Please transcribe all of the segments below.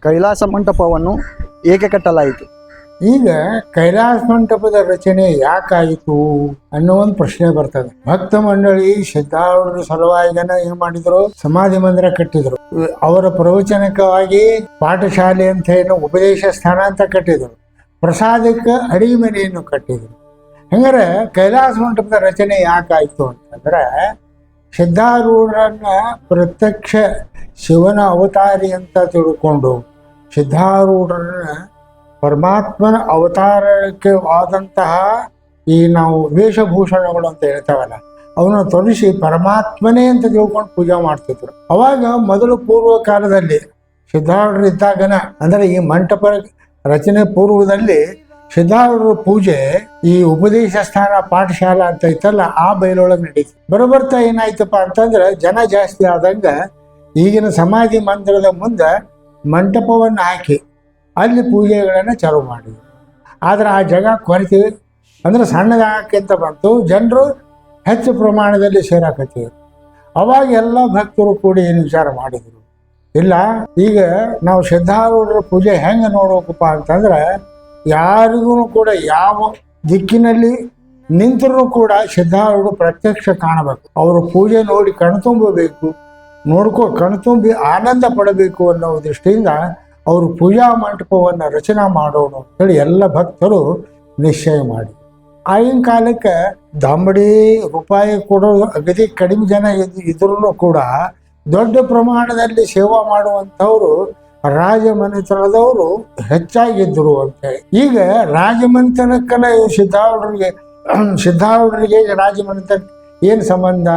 ಕೈಲಾಸ ಮಂಟಪವನ್ನು ಏಕೆ ಕಟ್ಟಲಾಯಿತು? ಈಗ ಕೈಲಾಸ ಮಂಟಪದ ರಚನೆ ಯಾಕಾಯಿತು ಅನ್ನೋ ಒಂದು ಪ್ರಶ್ನೆ ಬರ್ತದೆ. ಭಕ್ತ ಮಂಡಳಿ ಸಿದ್ಧಾರೂಢರ ಸಲುವಾಗಿ ಏನ್ ಮಾಡಿದ್ರು, ಸಮಾಧಿ ಮಂದಿರ ಕಟ್ಟಿದ್ರು. ಅವರ ಪ್ರವಚನಕವಾಗಿ ಪಾಠಶಾಲೆ ಅಂತ ಏನು ಉಪದೇಶ ಸ್ಥಾನ ಅಂತ ಕಟ್ಟಿದ್ರು. ಪ್ರಸಾದಕ್ಕೆ ಅಡಿಗೆ ಮನೆಯನ್ನು ಕಟ್ಟಿದ್ರು. ಹಂಗಾರೆ ಕೈಲಾಸ ಮಂಟಪದ ರಚನೆ ಯಾಕಾಯ್ತು ಅಂತಂದ್ರೆ, ಸಿದ್ಧಾರೂಢರನ್ನ ಪ್ರತ್ಯಕ್ಷ ಶಿವನ ಅವತಾರಿ ಅಂತ ತಿಳ್ಕೊಂಡು ಸಿದ್ಧಾರೂಢರನ್ನ ಪರಮಾತ್ಮನ ಅವತಾರಕ್ಕೆ ಆದಂತಹ ಈ ನಾವು ವೇಷಭೂಷಣಗಳು ಅಂತ ಹೇಳ್ತಾವಲ್ಲ, ಅವನ್ನ ತೊಡಿಸಿ ಪರಮಾತ್ಮನೇ ಅಂತ ತಿಳ್ಕೊಂಡು ಪೂಜೆ ಮಾಡ್ತಿದ್ರು. ಅವಾಗ ಮೊದಲು ಪೂರ್ವ ಕಾಲದಲ್ಲಿ ಸಿದ್ಧಾರೂಢರು ಇದ್ದಾಗನ, ಅಂದ್ರೆ ಈ ಮಂಟಪ ರಚನೆ ಪೂರ್ವದಲ್ಲಿ ಸಿದ್ಧಾರೂಢರ ಪೂಜೆ ಈ ಉಪದೇಶ ಸ್ಥಾನ ಪಾಠಶಾಲಾ ಅಂತ ಇತ್ತಲ್ಲ, ಆ ಬಯಲೊಳಗೆ ನಡೀತು. ಬರಬರ್ತಾ ಏನಾಯ್ತಪ್ಪ ಅಂತಂದ್ರೆ, ಜನ ಜಾಸ್ತಿ ಆದಂಗ ಈಗಿನ ಸಮಾಧಿ ಮಂದಿರದ ಮುಂದೆ ಮಂಟಪವನ್ನು ಹಾಕಿ ಅಲ್ಲಿ ಪೂಜೆಗಳನ್ನು ಚಾಲು ಮಾಡಿದ್ರು. ಆದ್ರೆ ಆ ಜಾಗ ಕೊರತೆ ಅಂದ್ರೆ ಸಣ್ಣದಾಗಕ್ಕೆ ಅಂತ ಬಂತು, ಜನರು ಹೆಚ್ಚು ಪ್ರಮಾಣದಲ್ಲಿ ಸೇರಾಕತ್ತಿದ್ರು. ಅವಾಗ ಎಲ್ಲ ಭಕ್ತರು ಕೂಡಿ ಏನು ವಿಚಾರ ಮಾಡಿದ್ರು, ಇಲ್ಲ ಈಗ ನಾವು ಸಿದ್ಧಾರೂಢರ ಪೂಜೆ ಹೆಂಗೆ ನೋಡ್ಬೇಕಪ್ಪ ಅಂತಂದ್ರೆ, ಯಾರಿಗೂ ಕೂಡ ಯಾವ ದಿಕ್ಕಿನಲ್ಲಿ ನಿಂತರೂ ಕೂಡ ಸಿದ್ಧಾರೂಢರು ಪ್ರತ್ಯಕ್ಷ ಕಾಣಬೇಕು. ಅವರು ಪೂಜೆ ನೋಡಿ ಕಣ್ತುಂಬಬೇಕು, ಕಣ್ತುಂಬಿ ಆನಂದ ಪಡಬೇಕು ಅನ್ನೋ ದೃಷ್ಟಿಯಿಂದ ಅವರು ಪೂಜಾ ಮಂಟಪವನ್ನು ರಚನಾ ಮಾಡೋಣ ಅಂತೇಳಿ ಎಲ್ಲ ಭಕ್ತರು ನಿಶ್ಚಯ ಮಾಡಿ, ಆಗಿನ ಕಾಲಕ್ಕೆ ದಂಬಡಿ ರೂಪಾಯಿ ಕೊಡೋದು ಅಗದಿ ಕಡಿಮೆ ಜನ ಇದ್ರೂ ಕೂಡ ದೊಡ್ಡ ಪ್ರಮಾಣದಲ್ಲಿ ಸೇವಾ ಮಾಡುವಂಥವ್ರು ರಾಜಮನೆತನದವರು ಹೆಚ್ಚಾಗಿದ್ದರು ಅಂತೇಳಿ. ಈಗ ರಾಜಮನೆತನಕ್ಕನ ಸಿದ್ಧಾರೂಢರಿಗೆ ರಾಜಮನೆತನ ಏನು ಸಂಬಂಧ?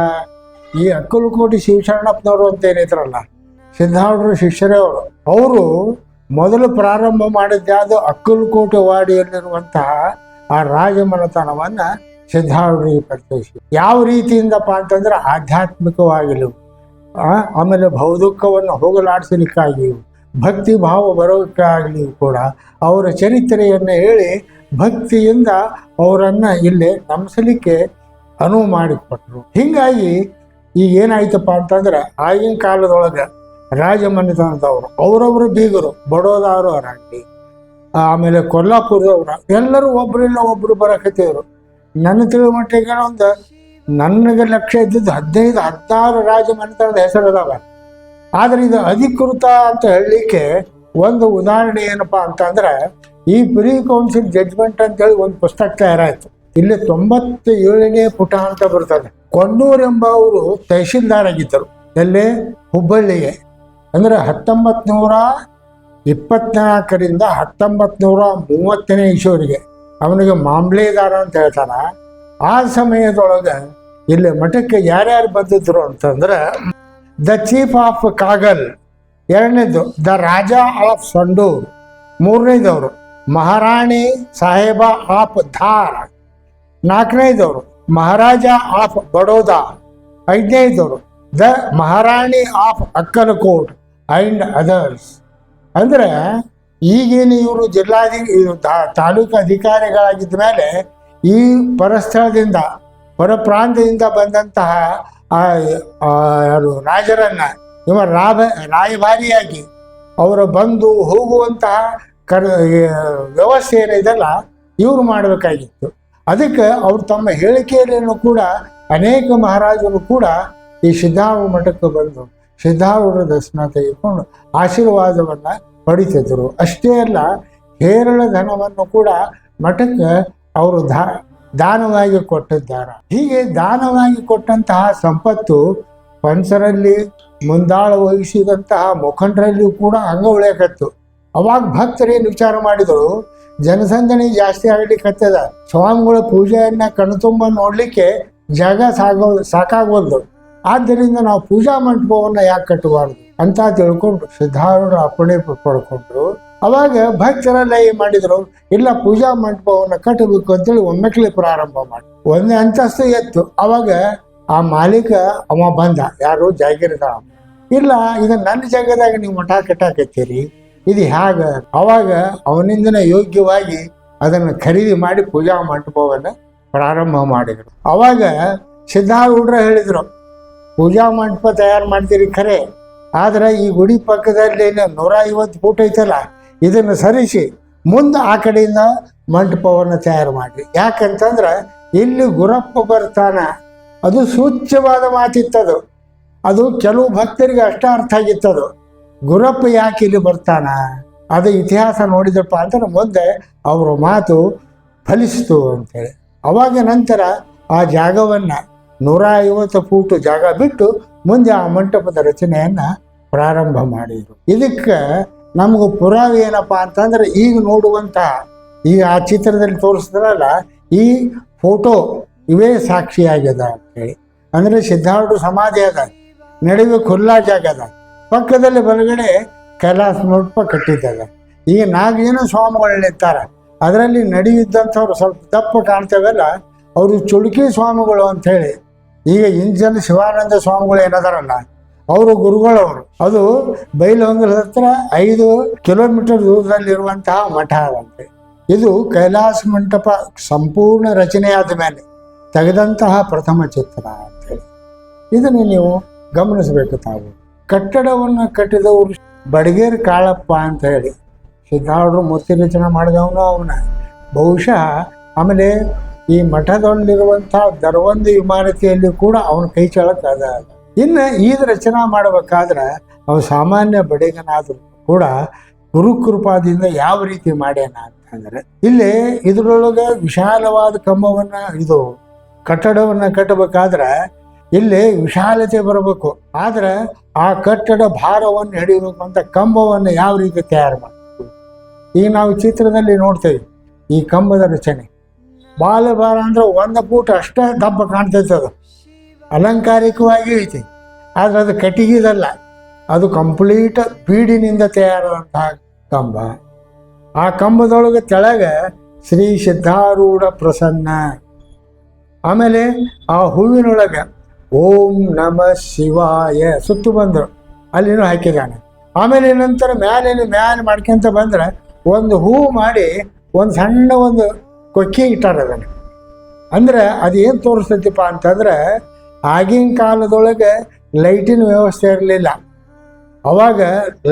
ಈ ಅಕ್ಕಲಕೋಟೆ ಶಿವಶರಣಪ್ಪನವರು ಅಂತ ಏನಿದ್ರಲ್ಲ, ಸಿದ್ಧಾರೂಢರ ಶಿಷ್ಯರೇ ಅವರು ಮೊದಲು ಪ್ರಾರಂಭ ಮಾಡಿದ್ಯಾವುದು ಅಕ್ಕಲಕೋಟೆ ವಾಡಿಯಲ್ಲಿರುವಂತಹ ಆ ರಾಜಮನೆತನವನ್ನ ಸಿದ್ಧಾರೂಢರಿಗೆ ಪರಿಚಯಿಸಿ. ಯಾವ ರೀತಿಯಿಂದಪ್ಪ ಅಂತಂದ್ರೆ, ಆಧ್ಯಾತ್ಮಿಕವಾಗಿಯೂ ಆಮೇಲೆ ಭೌದುಖವನ್ನು ಹೋಗಲಾಡಿಸಲಿಕ್ಕಾಗಿಯೂ ಭಕ್ತಿ ಭಾವ ಬರೋಕ್ಕಾಗಲಿಯೂ ಕೂಡ ಅವರ ಚರಿತ್ರೆಯನ್ನು ಹೇಳಿ ಭಕ್ತಿಯಿಂದ ಅವರನ್ನು ಇಲ್ಲೇ ನಂಬಿಸಲಿಕ್ಕೆ ಅನುವು ಮಾಡಿಕೊಟ್ರು. ಹೀಗಾಗಿ ಈಗ ಏನಾಯ್ತಪ್ಪ ಅಂತಂದ್ರೆ, ಆಗಿನ ಕಾಲದೊಳಗೆ ರಾಜಮನೆತನದವರು ಅವರೊಬ್ಬರು ಬೀಗರು, ಬಡೋದವರು ಅವರಾಗಲಿ, ಆಮೇಲೆ ಕೊಲ್ಲಾಪುರದವ್ರು ಎಲ್ಲರೂ ಒಬ್ಬರಿಲ್ಲ ಒಬ್ಬರು ಬರಕತ್ತಿದ್ರು. ನನ್ನ ತಿಳಿದ ಮಟ್ಟಿಗೆ ನನಗೆ ಲಕ್ಷ್ಯ ಇದ್ದಿದ್ದು 15-16 ರಾಜಮನೆತನದ ಹೆಸರದಾವ. ಆದರೆ ಇದು ಅಧಿಕೃತ ಅಂತ ಹೇಳಲಿಕ್ಕೆ ಒಂದು ಉದಾಹರಣೆ ಏನಪ್ಪ ಅಂತಂದ್ರೆ, ಈ ಪ್ರೀ ಕೌನ್ಸಿಲ್ ಜಡ್ಜ್ಮೆಂಟ್ ಅಂತೇಳಿ ಒಂದು ಪುಸ್ತಕ ತಯಾರಾಯಿತು. ಇಲ್ಲಿ 97ನೇ ಪುಟ ಅಂತ ಬರ್ತದೆ. ಕೊಣ್ಣೂರ್ ಎಂಬ ಅವರು ತಹಶೀಲ್ದಾರ್ ಆಗಿದ್ದರು. ಎಲ್ಲಿ? ಹುಬ್ಬಳ್ಳಿಗೆ. ಅಂದ್ರೆ 1924ರಿಂದ 1930ನೇ ಇಸ್ವಿವರೆಗೆ ಅವನಿಗೆ ಮಾಂಬ್ಲೇದಾರ ಅಂತ ಹೇಳ್ತಾನ. ಆ ಸಮಯದೊಳಗೆ ಇಲ್ಲಿ ಮಠಕ್ಕೆ ಯಾರ್ಯಾರು ಬಂದಿದ್ರು ಅಂತಂದ್ರೆ, ದ ಚೀಫ್ ಆಫ್ ಕಾಗಲ್, ಎರಡನೇದು ದ ರಾಜ ಆಫ್ ಸಂಡೂರ್, ಮೂರನೇದವರು ಮಹಾರಾಣಿ ಸಾಹೇಬ ಆಫ್ ಧಾರ್, ನಾಲ್ಕನೇದವರು ಮಹಾರಾಜ ಆಫ್ ಬಡೋದಾ, ಐದನೇದವರು the Maharani of Akkalkot and others. ಅಂದ್ರೆ ಈಗೇನು ಇವರು ತಾಲೂಕು ಅಧಿಕಾರಿಗಳಾಗಿದ್ದ ಮೇಲೆ ಈ ಪರಸ್ಥಳದಿಂದ ಪರಪ್ರಾಂತದಿಂದ ಬಂದಂತಹ ಯಾರು ರಾಜರನ್ನ ರಾಯಭಾರಿಯಾಗಿ ಅವರು ಬಂದು ಹೋಗುವಂತಹ ವ್ಯವಸ್ಥೆ ಏನಿದೆಲ್ಲ ಇವರು ಮಾಡಬೇಕಾಗಿತ್ತು. ಅದಕ್ಕೆ ಅವರು ತಮ್ಮ ಹೇಳಿಕೆಯಲ್ಲೇನು ಕೂಡ ಅನೇಕ ಮಹಾರಾಜರು ಕೂಡ ಈ ಸಿದ್ಧಾರೂಢ ಮಠಕ್ಕೆ ಬಂದು ಸಿದ್ಧಾರೂಢರ ದರ್ಶನ ತೆಗೆದುಕೊಂಡು ಆಶೀರ್ವಾದವನ್ನ ಪಡಿತಿದ್ರು. ಅಷ್ಟೇ ಅಲ್ಲ, ಹೇರಳ ಧನವನ್ನು ಕೂಡ ಮಠಕ್ಕೆ ಅವರು ದಾನವಾಗಿ ಕೊಟ್ಟಿದ್ದಾರೆ. ಹೀಗೆ ದಾನವಾಗಿ ಕೊಟ್ಟಂತಹ ಸಂಪತ್ತು ಪಂಚರಲ್ಲಿ ಮುಂದಾಳ ವಹಿಸಿದಂತಹ ಮುಖಂಡರಲ್ಲಿಯೂ ಕೂಡ ಹಂಗ ಉಳಿಯಕತ್ತು. ಅವಾಗ ಭಕ್ತರೇನು ವಿಚಾರ ಮಾಡಿದರು, ಜನಸಂದಣಿ ಜಾಸ್ತಿ ಆಗ್ಲಿಕ್ಕತ್ತದ, ಸ್ವಾಮಿಗಳ ಪೂಜೆಯನ್ನ ಕಣ್ತುಂಬ ನೋಡ್ಲಿಕ್ಕೆ ಜಾಗ ಸಾಕಾಗೋದು, ಆದ್ದರಿಂದ ನಾವು ಪೂಜಾ ಮಂಟಪವನ್ನ ಯಾಕೆ ಕಟ್ಟಬಾರ್ದು ಅಂತ ತಿಳ್ಕೊಂಡು ಸಿದ್ಧಾರೂಢರ ಅಪ್ಪಣೆ ಪಡ್ಕೊಂಡ್ರು. ಅವಾಗ ಭಕ್ತರೆಲ್ಲ ಏನ್ ಮಾಡಿದ್ರು, ಇಲ್ಲ ಪೂಜಾ ಮಂಟಪವನ್ನ ಕಟ್ಟಬೇಕು ಅಂತೇಳಿ ಒಮ್ಮೆಕ್ಲೆ ಪ್ರಾರಂಭ ಮಾಡಿ ಒಂದೇ ಅಂತಸ್ತು ಎತ್ತು. ಅವಾಗ ಆ ಮಾಲೀಕ ಅವ ಬಂದ, ಯಾರು ಜಾಗೀರದಾರ, ಇಲ್ಲ ಇದು ನನ್ನ ಜಾಗದಾಗ ನೀವು ಮಠ ಕಟ್ಟಾಕತ್ತೀರಿ, ಇದು ಹೇಗ? ಅವಾಗ ಅವನಿಂದನೇ ಯೋಗ್ಯವಾಗಿ ಅದನ್ನು ಖರೀದಿ ಮಾಡಿ ಪೂಜಾ ಮಂಟಪವನ್ನ ಪ್ರಾರಂಭ ಮಾಡಿದ್ರು. ಅವಾಗ ಸಿದ್ಧಾರೂಢರ ಹೇಳಿದ್ರು, ಪೂಜಾ ಮಂಟಪ ತಯಾರು ಮಾಡ್ತೀರಿ ಖರೆ, ಆದ್ರೆ ಈ ಗುಡಿ ಪಕ್ಕದಲ್ಲಿ 150 ಫೂಟ್ ಐತಲ್ಲ, ಇದನ್ನು ಸರಿಸಿ ಮುಂದೆ ಆ ಕಡೆಯಿಂದ ಮಂಟಪವನ್ನು ತಯಾರು ಮಾಡಿ. ಯಾಕಂತಂದ್ರೆ ಇಲ್ಲಿ ಗುರಪ್ಪ ಬರ್ತಾನ, ಅದು ಸೂಚ್ಯವಾದ ಮಾತಿತ್ತದು. ಅದು ಕೆಲವು ಭಕ್ತರಿಗೆ ಅಷ್ಟ ಅರ್ಥ ಆಗಿತ್ತದು. ಗುರಪ್ಪ ಯಾಕೆ ಇಲ್ಲಿ ಬರ್ತಾನ, ಅದು ಇತಿಹಾಸ ನೋಡಿದಪ್ಪ ಅಂತ ಮುಂದೆ ಅವರ ಮಾತು ಫಲಿಸ್ತು ಅಂತೇಳಿ. ಅವಾಗ ನಂತರ ಆ ಜಾಗವನ್ನು 150 ಫೂಟ್ ಜಾಗ ಬಿಟ್ಟು ಮುಂದೆ ಆ ಮಂಟಪದ ರಚನೆಯನ್ನು ಪ್ರಾರಂಭ ಮಾಡಿದರು. ಇದಕ್ಕೆ ನಮಗೂ ಪುರಾವೆ ಏನಪ್ಪ ಅಂತಂದ್ರೆ ಈಗ ನೋಡುವಂತಹ, ಈಗ ಆ ಚಿತ್ರದಲ್ಲಿ ತೋರಿಸಿದ್ರಲ್ಲ, ಈ ಫೋಟೋ ಇವೇ ಸಾಕ್ಷಿಯಾಗ್ಯದ ಅಂತೇಳಿ. ಅಂದರೆ ಸಿದ್ಧಾರೂಢ ಸಮಾಧಿ ಅದ, ನಡುವೆ ಖುಲ್ಲಾ ಜಾಗ ಅದ, ಪಕ್ಕದಲ್ಲಿ ಬಲಗಡೆ ಕೈಲಾಸ ಮಂಟಪ ಕಟ್ಟಿದ್ದದ. ಈಗ 4 ಜನ ಸ್ವಾಮಿಗಳು ನಿಂತಾರೆ, ಅದರಲ್ಲಿ ನಡೆಯುದ್ದಂಥವ್ರು ಸ್ವಲ್ಪ ದಪ್ಪ ಕಾಣ್ತೇವಲ್ಲ, ಅವರು ಚುಡುಕಿ ಸ್ವಾಮಿಗಳು ಅಂಥೇಳಿ. ಈಗ ಇಂಜಲ್ ಶಿವಾನಂದ ಸ್ವಾಮಿಗಳು ಏನದಾರಲ್ಲ, ಅವರು ಗುರುಗಳವರು. ಅದು ಬೈಲಹೊಂಗಲದ ಹತ್ರ 5 ಕಿಲೋಮೀಟರ್ ದೂರದಲ್ಲಿರುವಂತಹ ಮಠ ಅದಂತೆ. ಇದು ಕೈಲಾಸ ಮಂಟಪ ಸಂಪೂರ್ಣ ರಚನೆಯಾದ ಮೇಲೆ ತೆಗೆದಂತಹ ಪ್ರಥಮ ಚಿತ್ರ ಅಂತೇಳಿ. ಇದನ್ನು ನೀವು ಗಮನಿಸಬೇಕು. ತಾವು ಕಟ್ಟಡವನ್ನು ಕಟ್ಟಿದವರು ಬಡಗೇರ್ ಕಾಳಪ್ಪ ಅಂತ ಹೇಳಿ, ಸಿದ್ಧಾರೂಢರು ಮೂರ್ತಿ ರಚನೆ ಮಾಡಿದವನು ಅವನ. ಬಹುಶಃ ಆಮೇಲೆ ಈ ಮಠದಲ್ಲಿರುವಂಥ ದರವೊಂದು ಇಮಾರತಿಯಲ್ಲಿ ಕೂಡ ಅವನ ಕೈ ಚಳಕ ಅದ. ಇನ್ನು ಈದ್ ರಚನಾ ಮಾಡಬೇಕಾದ್ರೆ ಅವ ಸಾಮಾನ್ಯ ಬಡಗನಾದರೂ ಕೂಡ ಗುರುಕೃಪಾದಿಂದ ಯಾವ ರೀತಿ ಮಾಡ್ಯಾನ ಅಂತಂದ್ರೆ, ಇಲ್ಲಿ ಇದ್ರೊಳಗೆ ವಿಶಾಲವಾದ ಕಂಬವನ್ನು, ಇದು ಕಟ್ಟಡವನ್ನು ಕಟ್ಟಬೇಕಾದ್ರೆ ಇಲ್ಲಿ ವಿಶಾಲತೆ ಬರಬೇಕು. ಆದ್ರೆ ಆ ಕಟ್ಟಡ ಭಾರವನ್ನು ಹಿಡಿಬೇಕು ಅಂತ ಕಂಬವನ್ನು ಯಾವ ರೀತಿ ತಯಾರು ಮಾಡಬೇಕು. ಈಗ ನಾವು ಚಿತ್ರದಲ್ಲಿ ನೋಡ್ತೇವೆ ಈ ಕಂಬದ ರಚನೆ. ಭಾರ ಅಂದ್ರೆ 1 ಫೂಟ್ ಅಷ್ಟೇ ದಪ್ಪ ಕಾಣ್ತೈತೆ. ಅದು ಅಲಂಕಾರಿಕವಾಗಿ ಐತಿ, ಆದ್ರೆ ಅದು ಕಟ್ಟಿಗೆದಲ್ಲ, ಅದು ಕಂಪ್ಲೀಟ್ ಬೀಡಿನಿಂದ ತಯಾರಾದಂತಹ ಕಂಬ. ಆ ಕಂಬದೊಳಗೆ ಕೆಳಗೆ ಶ್ರೀ ಸಿದ್ಧಾರೂಢ ಪ್ರಸನ್ನ, ಆಮೇಲೆ ಆ ಹೂವಿನೊಳಗೆ ಓಂ ನಮ ಶಿವಾಯ ಸುತ್ತು ಬಂದರು, ಅಲ್ಲಿನೂ ಹಾಕಿದ್ದಾನೆ. ಆಮೇಲೆ ನಂತರ ಮ್ಯಾಲೆ ಮಾಡ್ಕೊಂತ ಬಂದ್ರೆ ಒಂದು ಹೂ ಮಾಡಿ ಒಂದು ಸಣ್ಣ ಒಂದು ಕೊಕ್ಕಿ ಇಟ್ಟಾರ ಅದನ್ನು. ಅಂದ್ರೆ ಅದೇನು ತೋರಿಸ್ತೈತಿಪ್ಪ ಅಂತಂದ್ರೆ, ಆಗಿನ ಕಾಲದೊಳಗೆ ಲೈಟಿನ ವ್ಯವಸ್ಥೆ ಇರಲಿಲ್ಲ. ಅವಾಗ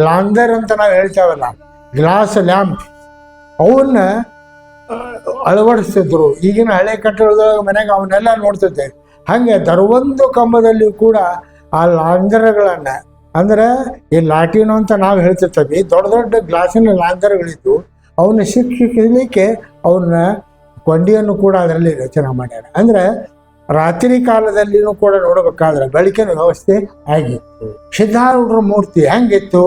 ಲಾಂದರ್ ಅಂತ ನಾವು ಹೇಳ್ತೇವಲ್ಲ, ಗ್ಲಾಸ್ ಲ್ಯಾಂಪ್, ಅವನ್ನ ಅಳವಡಿಸ್ತಿದ್ರು. ಈಗಿನ ಹಳೆ ಕಟ್ಟಡದೊಳಗೆ ಮನೆಗೆ ಅವನ್ನೆಲ್ಲ ನೋಡ್ತಿದ್ದೆ. ಹಾಗೆ ದರವೊಂದು ಕಂಬದಲ್ಲಿ ಕೂಡ ಆ ಲಾಂದರ್ಗಳನ್ನು, ಅಂದ್ರೆ ಈ ಲಾಟಿನೋ ಅಂತ ನಾವು ಹೇಳ್ತಿರ್ತೀವಿ, ದೊಡ್ಡ ಗ್ಲಾಸಿನ ಲಾಂದರ್ಗಳಿದ್ದು ಅವನ್ನ ಶಿಕ್ಷಿಸಲಿಕ್ಕೆ ಅವನ್ನ ಕೊಂಡಿಯನ್ನು ಕೂಡ ಅದರಲ್ಲಿ ರಚನೆ ಮಾಡ್ಯಾರ. ಅಂದ್ರೆ ರಾತ್ರಿ ಕಾಲದಲ್ಲಿನೂ ಕೂಡ ನೋಡಬೇಕಾದ್ರೆ ಬೆಳಕಿನ ವ್ಯವಸ್ಥೆ ಆಗಿತ್ತು. ಸಿದ್ಧಾರೂಢರ ಮೂರ್ತಿ ಹೆಂಗಿತ್ತು,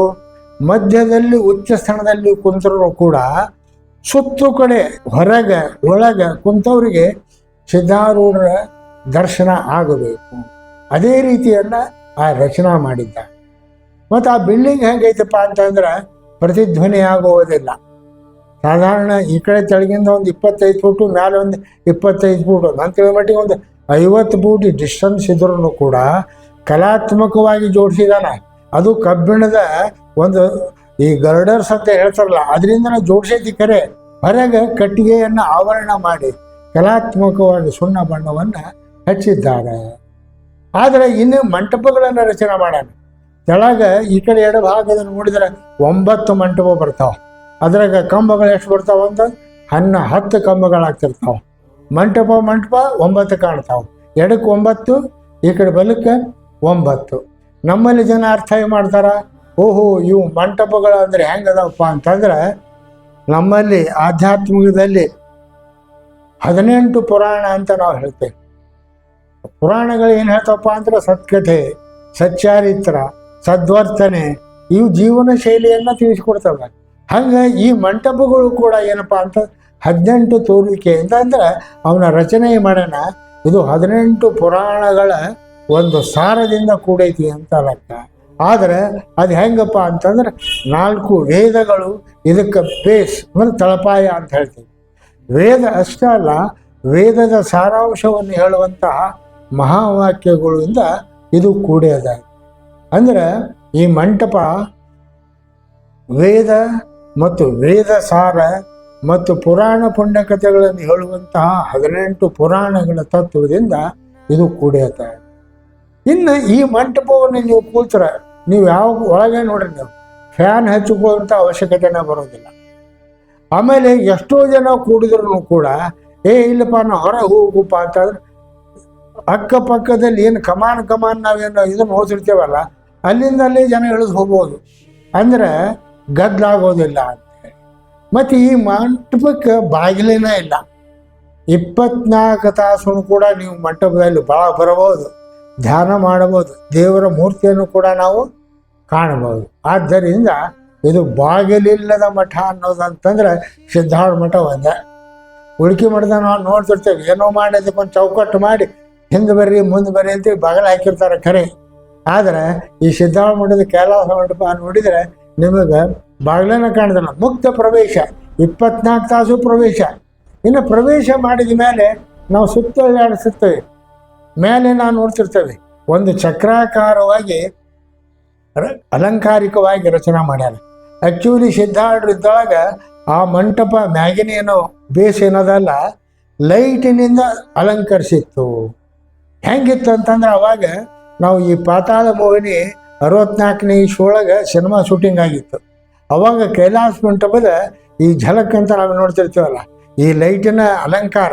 ಮಧ್ಯದಲ್ಲಿ ಉಚ್ಚ ಸ್ಥಾನದಲ್ಲಿ ಕುಂತರೂ ಕೂಡ ಸುತ್ತು ಕಡೆ ಹೊರಗೆ ಒಳಗೆ ಕುಂತವರಿಗೆ ಸಿದ್ಧಾರೂಢರ ದರ್ಶನ ಆಗಬೇಕು. ಅದೇ ರೀತಿಯನ್ನ ಆ ರಚನಾ ಮಾಡಿದ್ದ. ಮತ್ತು ಆ ಬಿಲ್ಡಿಂಗ್ ಹೆಂಗೈತಪ್ಪ ಅಂತಂದ್ರೆ ಪ್ರತಿಧ್ವನಿ ಆಗುವುದಿಲ್ಲ. ಸಾಧಾರಣ ಈ ಕಡೆ ತೆಳಗಿಂದ ಒಂದು 25 ಫೂಟು, ಮೇಲೆ ಒಂದು 25 ಫೂಟು, ನನ್ನ ತಿಳುಮಟ್ಟಿಗೆ ಒಂದು 50 ಫೂಟ್ ಡಿಸ್ಟೆನ್ಸ್ ಇದ್ರೂ ಕೂಡ ಕಲಾತ್ಮಕವಾಗಿ ಜೋಡಿಸಿದಾನೆ. ಅದು ಕಬ್ಬಿಣದ ಒಂದು ಈ ಗರ್ಡರ್ಸ್ ಅಂತ ಹೇಳ್ತಾರಲ್ಲ, ಅದರಿಂದ ಜೋಡಿಸೈತಿ. ಕರೆ ಹೊರಗೆ ಕಟ್ಟಿಗೆಯನ್ನು ಆವರಣ ಮಾಡಿ ಕಲಾತ್ಮಕವಾಗಿ ಸುಣ್ಣ ಬಣ್ಣವನ್ನು ಹಚ್ಚಿದ್ದಾರೆ. ಆದರೆ ಇನ್ನು ಮಂಟಪಗಳನ್ನು ರಚನೆ ಮಾಡೋಣ. ಕೆಳಗೆ ಈ ಕಡೆ ಎಡಭಾಗದಲ್ಲಿ ನೋಡಿದರೆ 9 ಮಂಟಪ ಬರ್ತಾವೆ. ಅದ್ರಾಗ ಕಂಬಗಳು ಎಷ್ಟು ಬರ್ತಾವ ಅಂತ 10 ಕಂಬಗಳಾಗ್ತಿರ್ತಾವೆ. ಮಂಟಪ 9 ಕಾಣ್ತಾವೆ. ಎಡಕ್ಕೆ 9, ಈ ಕಡೆ ಬಲಕ್ಕೆ 9. ನಮ್ಮಲ್ಲಿ ಜನ ಅರ್ಥ ಮಾಡ್ತಾರ, ಓಹೋ ಇವು ಮಂಟಪಗಳು ಅಂದರೆ ಹೆಂಗದವಪ್ಪ ಅಂತಂದ್ರೆ, ನಮ್ಮಲ್ಲಿ ಆಧ್ಯಾತ್ಮಿಕದಲ್ಲಿ 18 ಪುರಾಣ ಅಂತ ನಾವು ಹೇಳ್ತೇವೆ. ಪುರಾಣಗಳು ಏನು ಹೇಳ್ತವಪ್ಪ ಅಂದ್ರೆ ಸತ್ಕಥೆ, ಸಚ್ಚಾರಿತ್ರ, ಸದ್ವರ್ತನೆ, ಇವು ಜೀವನ ಶೈಲಿಯನ್ನು ತಿಳಿಸ್ಕೊಡ್ತವೆ. ಹಂಗೆ ಈ ಮಂಟಪಗಳು ಕೂಡ ಏನಪ್ಪ ಅಂತ 18 ತೋರಿಕೆ ಅಂತಂದ್ರೆ ಅವನ ರಚನೆ ಮಾಡೋಣ. ಇದು 18 ಪುರಾಣಗಳ ಒಂದು ಸಾರದಿಂದ ಕೂಡೈತಿ ಅಂತ ಲೆಕ್ಕ. ಆದರೆ ಅದು ಹೆಂಗಪ್ಪ ಅಂತಂದ್ರೆ 4 ವೇದಗಳು ಇದಕ್ಕೆ ಬೇಸ್ ಅಂದರೆ ತಳಪಾಯ ಅಂತ ಹೇಳ್ತೀವಿ. ವೇದ ಅಷ್ಟೇ ಅಲ್ಲ, ವೇದದ ಸಾರಾಂಶವನ್ನು ಹೇಳುವಂತಹ ಮಹಾವಾಕ್ಯಗಳಿಂದ ಇದು ಕೂಡ್ಯದ. ಅಂದ್ರೆ ಈ ಮಂಟಪ ವೇದ ಮತ್ತು ವೇದ ಸಾರ ಮತ್ತು ಪುರಾಣ ಪುಣ್ಯಕಥೆಗಳನ್ನು ಹೇಳುವಂತಹ 18 ಪುರಾಣಗಳ ತತ್ವದಿಂದ ಇದು ಕೂಡ್ಯದ. ಇನ್ನು ಈ ಮಂಟಪವನ್ನು ನೀವು ಕೂತ್ರೆ ನೀವು ಯಾವ ಒಳಗೆ ನೋಡ್ರಿ, ನೀವು ಫ್ಯಾನ್ ಹಚ್ಚಿಕೊಳ್ಳುವಂಥ ಅವಶ್ಯಕತೆನೇ ಬರೋದಿಲ್ಲ. ಆಮೇಲೆ ಎಷ್ಟೋ ಜನ ಕೂಡಿದ್ರು ಕೂಡ ಇಲ್ಲಪ್ಪ ನಾವು ಹೊರಗೆ ಹೋಗಪ್ಪ ಅಂತಂದ್ರೆ ಅಕ್ಕಪಕ್ಕದಲ್ಲಿ ಏನು ಕಮಾನ್ ನಾವೇನು ಇದನ್ನು ಓದಿರ್ತೇವಲ್ಲ, ಅಲ್ಲಿಂದ ಅಲ್ಲಿ ಜನ ಇಳಿದು ಹೋಗ್ಬೋದು, ಅಂದ್ರೆ ಗದ್ದಲಾಗೋದಿಲ್ಲ ಅಂತೇಳಿ. ಮತ್ತು ಈ ಮಂಟಪಕ್ಕೆ ಬಾಗಿಲೇನೇ ಇಲ್ಲ. 24 ತಾಸು ಕೂಡ ನೀವು ಮಂಟಪದಲ್ಲಿ ಬರಬಹುದು, ಧ್ಯಾನ ಮಾಡಬಹುದು, ದೇವರ ಮೂರ್ತಿಯನ್ನು ಕೂಡ ನಾವು ಕಾಣಬಹುದು. ಆದ್ದರಿಂದ ಇದು ಬಾಗಿಲಿಲ್ಲದ ಮಠ ಅನ್ನೋದಂತಂದ್ರೆ ಸಿದ್ಧಾರೂಢ ಮಠ ಒಂದೇ. ಉಳ್ಕಿ ಮಠದ ನಾವು ನೋಡ್ತಿರ್ತೇವೆ, ಏನೋ ಮಾಡಿ ಅದಕ್ಕೊಂದು ಚೌಕಟ್ಟು ಮಾಡಿ ಹಿಂದೆ ಬರ್ರಿ ಮುಂದೆ ಬರ್ರಿ ಅಂತೇಳಿ ಬಾಗಿಲು ಹಾಕಿರ್ತಾರೆ ಖರೆ. ಆದರೆ ಈ ಸಿದ್ಧಾರೂಢ ಮಠದ ಕೈಲಾಸ ಮಂಟಪ ನೋಡಿದರೆ ನಿಮಗೆ ಬಾಗಿಲನ್ನ ಕಾಣಿದಲ್ಲ, ಮುಕ್ತ ಪ್ರವೇಶ, 24 ತಾಸು ಪ್ರವೇಶ. ಇನ್ನು ಪ್ರವೇಶ ಮಾಡಿದ ಮೇಲೆ ನಾವು ಸುತ್ತೋಲಾಡಿಸುತ್ತೇವೆ, ಮೇಲೆ ನಾವು ನೋಡ್ತಿರ್ತೇವೆ ಒಂದು ಚಕ್ರಾಕಾರವಾಗಿ ಅಲಂಕಾರಿಕವಾಗಿ ರಚನೆ ಮಾಡ್ಯಾರ. ಆ್ಯಕ್ಚುಲಿ ಸಿದ್ಧಾರೂಢರು ಇದ್ದೊಳಗೆ ಆ ಮಂಟಪ ಮ್ಯಾಗಿನ ಏನೋ ಬೇಸ್ ಏನದಲ್ಲ, ಲೈಟಿನಿಂದ ಅಲಂಕರಿಸಿತ್ತು. ಹೆಂಗಿತ್ತು ಅಂತಂದ್ರೆ ಅವಾಗ ನಾವು ಈ ಪಾತಾಳ ಮೋಹಿನಿ 64ನೇ ಇಸ್ವಿಯೊಳಗೆ ಸಿನಿಮಾ ಶೂಟಿಂಗ್ ಆಗಿತ್ತು. ಅವಾಗ ಕೈಲಾಸ ಮಂಟಪದ ಈ ಝಲಕ್ ಅಂತ ನಾವು ನೋಡ್ತಿರ್ತೀವಲ್ಲ, ಈ ಲೈಟಿನ ಅಲಂಕಾರ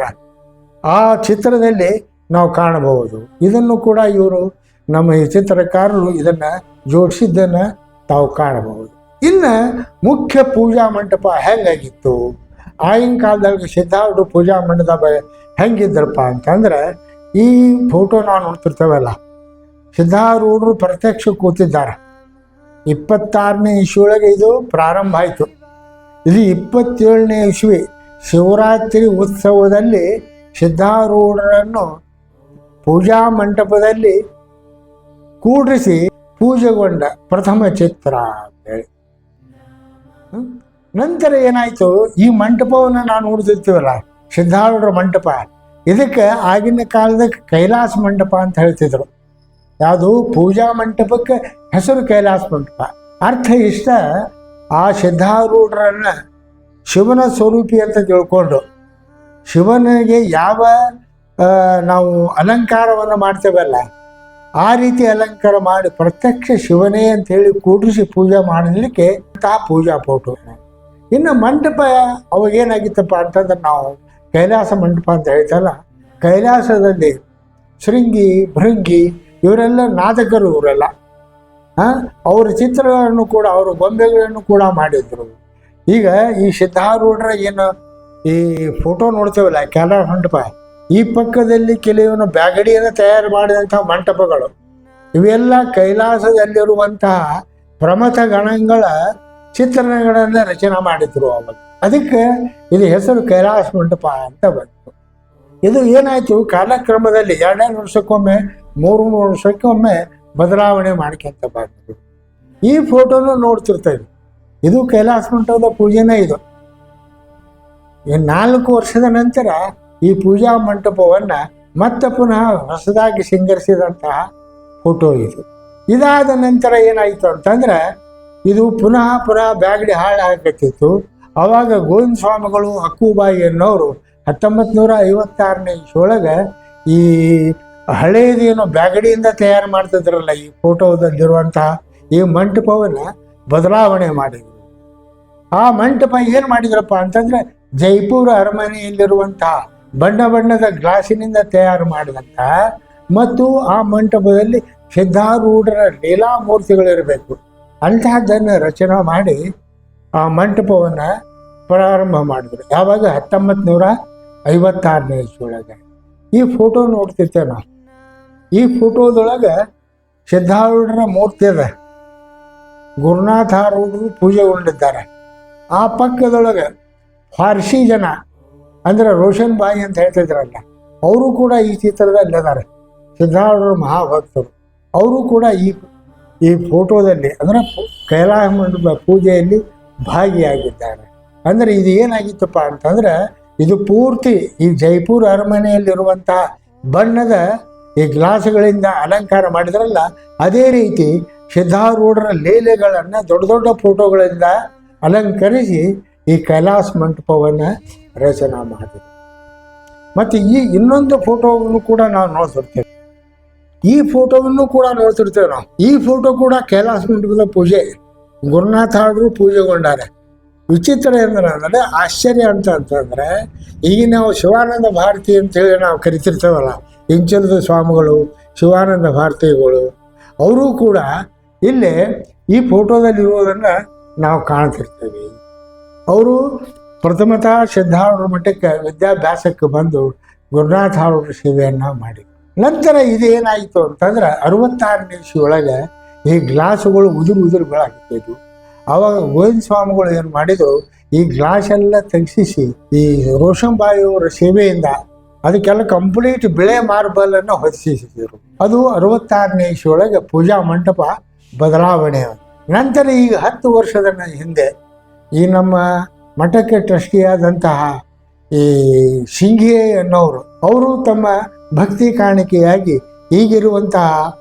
ಆ ಚಿತ್ರದಲ್ಲಿ ನಾವು ಕಾಣಬಹುದು. ಇದನ್ನು ಕೂಡ ಇವರು ನಮ್ಮ ಈ ಚಿತ್ರಕಾರರು ಇದನ್ನು ಜೋಡಿಸಿದ್ದನ್ನು ತಾವು ಕಾಣಬಹುದು. ಇನ್ನು ಮುಖ್ಯ ಪೂಜಾ ಮಂಟಪ ಹೆಂಗಾಗಿತ್ತು, ಆಗಿನ ಕಾಲದಲ್ಲಿ ಸಿದ್ಧಾರೂಢ ಪೂಜಾ ಮಂಟಪ ಹೆಂಗಿದ್ರಪ್ಪ ಅಂತಂದ್ರೆ, ಈ ಫೋಟೋ ನಾವು ನೋಡ್ತಿರ್ತೇವಲ್ಲ, ಸಿದ್ಧಾರೂಢರು ಪ್ರತ್ಯಕ್ಷ ಕೂತಿದ್ದಾರೆ. 26ನೇ ಇಸ್ವಿಯೊಳಗೆ ಇದು ಪ್ರಾರಂಭ ಆಯಿತು. ಇದು 27ನೇ ಇಸ್ವಿ ಶಿವರಾತ್ರಿ ಉತ್ಸವದಲ್ಲಿ ಸಿದ್ಧಾರೂಢರನ್ನು ಪೂಜಾ ಮಂಟಪದಲ್ಲಿ ಕೂಡಿಸಿ ಪೂಜೆಗೊಂಡ ಪ್ರಥಮ ಚಿತ್ರ ಅಂತೇಳಿ. ನಂತರ ಏನಾಯಿತು, ಈ ಮಂಟಪವನ್ನು ನಾವು ನೋಡ್ತಿರ್ತೀವಲ್ಲ ಸಿದ್ಧಾರೂಢರ ಮಂಟಪ, ಇದಕ್ಕೆ ಆಗಿನ ಕಾಲದಕ್ಕೆ ಕೈಲಾಸ ಮಂಟಪ ಅಂತ ಹೇಳ್ತಿದ್ರು. ಯಾವುದು ಪೂಜಾ ಮಂಟಪಕ್ಕೆ ಹೆಸರು ಕೈಲಾಸ ಮಂಟಪ. ಅರ್ಥ ಇಷ್ಟ, ಆ ಸಿದ್ಧಾರೂಢರನ್ನ ಶಿವನ ಸ್ವರೂಪಿ ಅಂತ ತಿಳ್ಕೊಂಡು ಶಿವನಿಗೆ ಯಾವ ನಾವು ಅಲಂಕಾರವನ್ನು ಮಾಡ್ತೇವಲ್ಲ ಆ ರೀತಿ ಅಲಂಕಾರ ಮಾಡಿ ಪ್ರತ್ಯಕ್ಷ ಶಿವನೇ ಅಂತ ಹೇಳಿ ಕೂಡಿಸಿ ಪೂಜೆ ಮಾಡಲಿಕ್ಕೆ ಆ ಪೂಜಾ ಫೋಟೋ. ಇನ್ನು ಮಂಟಪ ಅವಾಗೇನಾಗಿತ್ತಪ್ಪ ಅಂತಂದ್ರೆ, ನಾವು ಕೈಲಾಸ ಮಂಟಪ ಅಂತ ಹೇಳ್ತಲ್ಲ, ಕೈಲಾಸದಲ್ಲಿ ಶೃಂಗಿ ಭೃಂಗಿ ಇವರೆಲ್ಲ ನಾಟಕರು, ಇವರೆಲ್ಲ ಅವರ ಚಿತ್ರಗಳನ್ನು ಕೂಡ ಅವರ ಗೊಂಬೆಗಳನ್ನು ಕೂಡ ಮಾಡಿದ್ರು. ಈಗ ಈ ಸಿದ್ಧಾರೂಢರ ಏನು ಈ ಫೋಟೋ ನೋಡ್ತೇವಲ್ಲ ಕೈಲಾಸ ಮಂಟಪ, ಈ ಪಕ್ಕದಲ್ಲಿ ಕೆಲವೊಂದು ಬ್ಯಾಗಡಿಯನ್ನು ತಯಾರು ಮಾಡಿದಂತಹ ಮಂಟಪಗಳು, ಇವೆಲ್ಲ ಕೈಲಾಸದಲ್ಲಿರುವಂತಹ ಪ್ರಮಥ ಗಣಗಳ ಚಿತ್ರಣಗಳನ್ನು ರಚನೆ ಮಾಡಿದ್ರು ಅವಾಗ. ಅದಕ್ಕೆ ಇದು ಹೆಸರು ಕೈಲಾಸ ಮಂಟಪ ಅಂತ ಬಂತು. ಇದು ಏನಾಯಿತು, ಕಾಲಕ್ರಮದಲ್ಲಿ 2 ವರ್ಷಕ್ಕೊಮ್ಮೆ 3 ವರ್ಷಕ್ಕೊಮ್ಮೆ ಬದಲಾವಣೆ ಮಾಡ್ಕೊಂತ ಬಂದರು. ಈ ಫೋಟೋನು ನೋಡ್ತಿರ್ತೇವೆ, ಇದು ಕೈಲಾಸ ಮಂಟಪದ ಪೂಜೆನೇ. ಇದು 4 ವರ್ಷದ ನಂತರ ಈ ಪೂಜಾ ಮಂಟಪವನ್ನು ಮತ್ತೆ ಪುನಃ ಹೊಸದಾಗಿ ಸಿಂಗರಿಸಿದಂತಹ ಫೋಟೋ ಇದು. ಇದಾದ ನಂತರ ಏನಾಯಿತು ಅಂತಂದ್ರೆ, ಇದು ಪುನಃ ಬ್ಯಾಗಡಿ ಹಾಳು ಆಗತ್ತಿತ್ತು. ಆವಾಗ ಗೋವಿಂದ ಸ್ವಾಮಿಗಳು ಅಕ್ಕುಬಾಯಿ ಅನ್ನೋರು 1956ನೇ ಇಸ್ವಿಯೊಳಗೆ ಈ ಹಳೇದೇನೋ ಬ್ಯಾಗಡಿಯಿಂದ ತಯಾರು ಮಾಡ್ತಿದ್ರಲ್ಲ ಈ ಫೋಟೋದಲ್ಲಿರುವಂತಹ ಈ ಮಂಟಪವನ್ನು ಬದಲಾವಣೆ ಮಾಡಿದರು. ಆ ಮಂಟಪ ಏನು ಮಾಡಿದ್ರಪ್ಪ ಅಂತಂದ್ರೆ, ಜೈಪುರ ಅರಮನೆಯಲ್ಲಿರುವಂತಹ ಬಣ್ಣ ಬಣ್ಣದ ಗ್ಲಾಸಿನಿಂದ ತಯಾರು ಮಾಡಿದಂಥ ಮತ್ತು ಆ ಮಂಟಪದಲ್ಲಿ ಸಿದ್ಧಾರೂಢರ ಲೀಲಾಮೂರ್ತಿಗಳಿರಬೇಕು ಅಂತಹದ್ದನ್ನು ರಚನೆ ಮಾಡಿ ಆ ಮಂಟಪವನ್ನು ಪ್ರಾರಂಭ ಮಾಡಿದ್ರು. ಯಾವಾಗ 1956ನೇ ಇಸ್ವಿಯೊಳಗೆ. ಈ ಫೋಟೋ ನೋಡ್ತಿರ್ತೇವೆ ನಾವು. ಈ ಫೋಟೋದೊಳಗೆ ಸಿದ್ಧಾರೂಢರ ಮೂರ್ತಿ ಅದ, ಗುರುನಾಥಾರೂಢರು ಪೂಜೆಗೊಂಡಿದ್ದಾರೆ. ಆ ಪಕ್ಕದೊಳಗೆ ಫಾರ್ಸಿ ಜನ ಅಂದ್ರೆ ರೋಷನ್ ಬಾಯಿ ಅಂತ ಹೇಳ್ತಿದ್ರಲ್ಲ, ಅವರು ಕೂಡ ಈ ಚಿತ್ರದಲ್ಲಿ ಇದ್ದಾರೆ. ಸಿದ್ಧಾರೂಢರ ಮಹಾಭಕ್ತರು ಅವರು ಕೂಡ ಈ ಫೋಟೋದಲ್ಲಿ ಅಂದರೆ ಕೈಲಾಸ ಮಂಟಪ ಪೂಜೆಯಲ್ಲಿ ಭಾಗಿಯಾಗಿದ್ದಾರೆ. ಅಂದರೆ ಇದು ಏನಾಗಿತ್ತಪ್ಪ ಅಂತಂದ್ರೆ, ಇದು ಪೂರ್ತಿ ಈ ಜೈಪುರ ಅರಮನೆಯಲ್ಲಿರುವಂತಹ ಬಣ್ಣದ ಈ ಗ್ಲಾಸ್ಗಳಿಂದ ಅಲಂಕಾರ ಮಾಡಿದ್ರಲ್ಲ, ಅದೇ ರೀತಿ ಸಿದ್ಧಾರೂಢರ ಲೀಲೆಗಳನ್ನು ದೊಡ್ಡ ದೊಡ್ಡ ಫೋಟೋಗಳಿಂದ ಅಲಂಕರಿಸಿ ಈ ಕೈಲಾಸ ಮಂಟಪವನ್ನು ರಚನೆ ಮಾಡಿದ್ರು. ಮತ್ತು ಈ ಇನ್ನೊಂದು ಫೋಟೋವನ್ನು ಕೂಡ ನಾವು ನೋಡ್ತಿರ್ತೇವೆ. ಈ ಫೋಟೋವನ್ನು ಕೂಡ ನೋಡ್ತಿರ್ತೇವೆ ನಾವು. ಈ ಫೋಟೋ ಕೂಡ ಕೈಲಾಸ ಮಂಟಪದ ಪೂಜೆ, ಗುರುನಾಥ ಆದರೂ ಪೂಜೆಗೊಂಡಾರೆ. ವಿಚಿತ್ರ ಅಂದ್ರೆ ಆಶ್ಚರ್ಯ ಅಂತಂದ್ರೆ, ಈಗ ನಾವು ಶಿವಾನಂದ ಭಾರತಿ ಅಂತೇಳಿ ನಾವು ಕರಿತಿರ್ತೇವಲ್ಲ, ಇಂಚಲದ ಸ್ವಾಮಿಗಳು, ಶಿವಾನಂದ ಭಾರತಿಗಳು, ಅವರು ಕೂಡ ಇಲ್ಲೇ ಈ ಫೋಟೋದಲ್ಲಿರುವುದನ್ನು ನಾವು ಕಾಣ್ತಿರ್ತೇವೆ. ಅವರು ಪ್ರಥಮತಃ ಸಿದ್ಧಾರೂಢ ಮಠಕ್ಕೆ ವಿದ್ಯಾಭ್ಯಾಸಕ್ಕೆ ಬಂದು ಗುರುನಾಥ ಅವರ ಸೇವೆಯನ್ನು ಮಾಡಿದರು. ನಂತರ ಇದೇನಾಯಿತು ಅಂತಂದ್ರೆ 66ನೇ ಇಸ್ವಿಯೊಳಗೆ ಈ ಗ್ಲಾಸುಗಳು ಉದುರು ಬೀಳಾಗ್ತಿದ್ವು. ಆವಾಗ ಗೋವಿಂದ ಸ್ವಾಮಿಗಳು ಏನು ಮಾಡಿದ್ರು, ಈ ಗ್ಲಾಸ್ ಎಲ್ಲ ತೆಗೆಸಿಸಿ ಈ ರೋಷಂಬಾಯಿಯವರ ಸೇವೆಯಿಂದ ಅದಕ್ಕೆಲ್ಲ ಕಂಪ್ಲೀಟ್ ಬಿಳೆ ಮಾರ್ಬಲ್ ಅನ್ನು ಹೊದಿಸಿದ್ರು. ಅದು 66ನೇ ಇಸ್ವಿಯೊಳಗೆ ಪೂಜಾ ಮಂಟಪ ಬದಲಾವಣೆ. ನಂತರ ಈಗ 10 ವರ್ಷದ ಹಿಂದೆ ಈ ನಮ್ಮ ಮಠಕ್ಕೆ ಟ್ರಸ್ಟಿಯಾದಂತಹ ಈ ಶಿಂಘೆ ಅನ್ನೋರು, ಅವರು ತಮ್ಮ ಭಕ್ತಿ ಕಾಣಿಕೆಯಾಗಿ ಈಗಿರುವಂತಹ